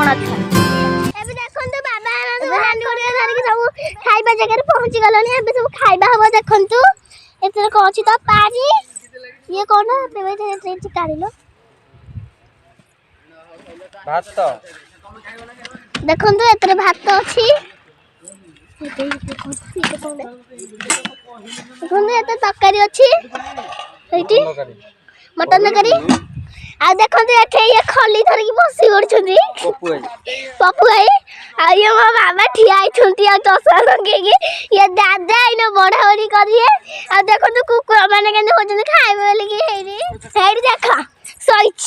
बड़ा छुआ एबे देखंतु बाबा सब हांडी गुड़िया धरिक सब खाइबा जगह पहुंची गलनी एबे सब खाइबा हबो देखंतु एतरे को अछि त पानी ये कोन बेबे ट्रेन काढिलो भात तो देखंतु एतरे भात अछि देखंतु एते तरकारी अछि एठी मटन तरकारी आ देखंतु एठे ये खली धरिक बसी गडछंती पप्पू भाई आ ये मो बाबा ठिया आइछंती आ चसा लगे ये दादा इनो बड़ा बड़ी करिए आ देखंतु कुकुर माने केने होजन खाइबे लगी हेडी देखा सोइछ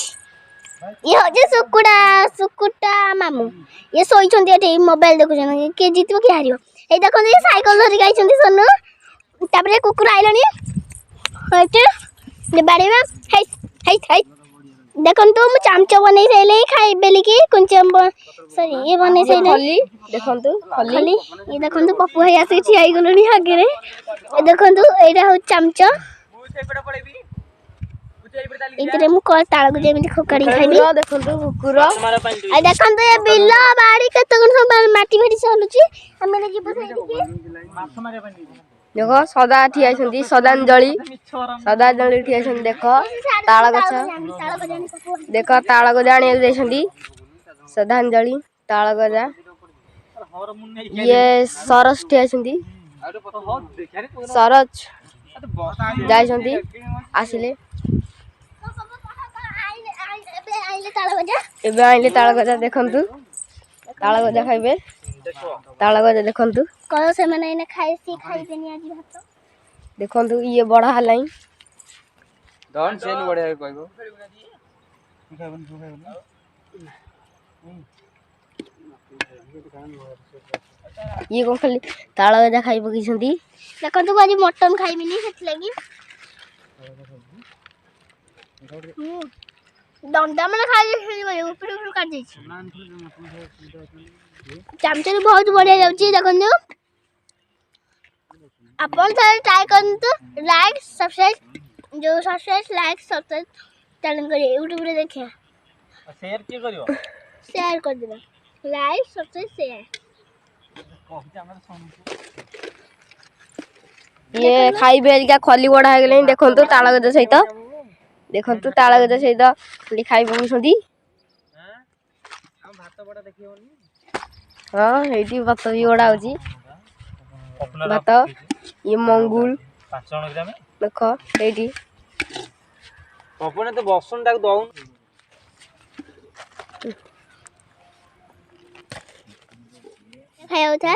ये होजे सुकुटा मामू ये सोइछंती एठे मोबाइल देखुछन के जीतबो के हारियो ए देखंतु ये साइकिल धरिक आइछंती सोनु तापरे कुकुर आइलनी हेटे ने बाड़ीबा हे हे हे देखंतु मु चामचो बनै सैले खाइबे लगी कुंचम सॉरी ये बनै सैले खली देखंतु खली ये देखंतु पप्पू भाई आसे छी आई गलनी आगे रे ए देखंतु एटा हो चामचो इतरे मु को ताळ को जेमिति खोकड़ी खाइबी देखंतु कुकुर आ देखंतु ये बिल्ला बाड़ी के तगन सब माटी माटी चलुची हमें ने जीबो सैठी के माछ मारे पानी देखो सदा ठिया छंती सदांजलि ठिया छंती देखो ताळ गछ देखो ताळ गजा आनी जाइछंती श्रद्धांजलि ताळ गजा ये सरस ठिया छंती सरस जाइछंती आसिले एबे आइले ताळ गजा देखंतु ताळ गजा खाइबे ताळ गजा देखंतु कहो से माने ने खाइसी खाइबेनी आजी भात देखंतु ये बड़ा हलाई डन सेन बड़े कहबो ये को खाली ताळ गजा खाइबो किसंती देखंतु बाजी मटन खाइबिनी सेत लागि डंडा मन खाइ हेइ ऊपर ऊपर काट दै छी चामचो बहुत बढ़िया जाउची देखंतु अपन थोड़ा ट्राई करंतु लाइक सब्सक्राइब जो सब्सक्राइब लाइक सब्सक्राइब चैनल करिए यूट्यूब रे देखिए शेयर के करियो शेयर कर देबा लाइक सब्सक्राइब शेयर ये खाई बेल का खली बड़ा हो गेले देखंतु ताळ गजा सहित देखंतु ताळ गजा सहित खाली खाई बमुसंती हम भात बड़ा देखियोनी हां हेटी भात भी बड़ा होची भात ये मंगुल 5 ग्राम देखो हेटी अपने तो बसन डाक दउन खायो था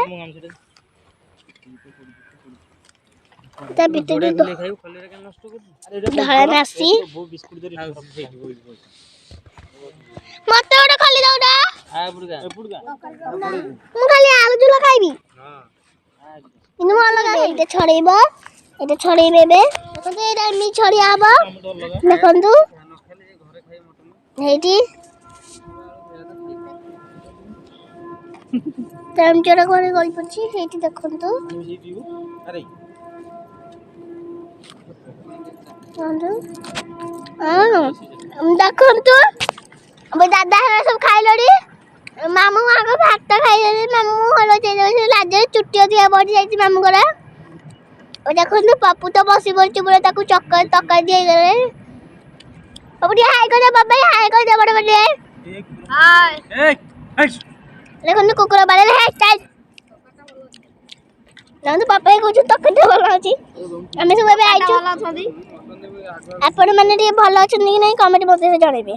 ता बिटे तो खाइयो खले के नष्ट कर धरा नासी वो बिस्कुट दे मते ओडा खाली दउडा आ पुडगा मु खाली आलू जुला खाइबी हां इनु अलगा एते छड़ेबो एते छड़ेबे बे देखंतु एटा मी छड़ियाबो देखंतु हेटी चामचोरा कोने गई पछि हेटी देखंतु अरे देखंतु अब दादा सब खाइलोडी मामू आगो भात खाइले मामू हलो जे लाज चुटियो दिया बडी जाई मामू गरा ओ देखंतु पप्पू तो बसी बोलची बोले ताकू चक्कर तक्का दिए गले अब ये हाय कर दे बाबा हाय कर दे बड़े बड़े हाय एक देखंतु कुकुर बाले है स्टाइल जानतो पापा को जो तक दे वाला अछि हमें सब बे आइछु आपण माने भलो अछि कि नहीं कमेंट बॉक्स में जणेबे।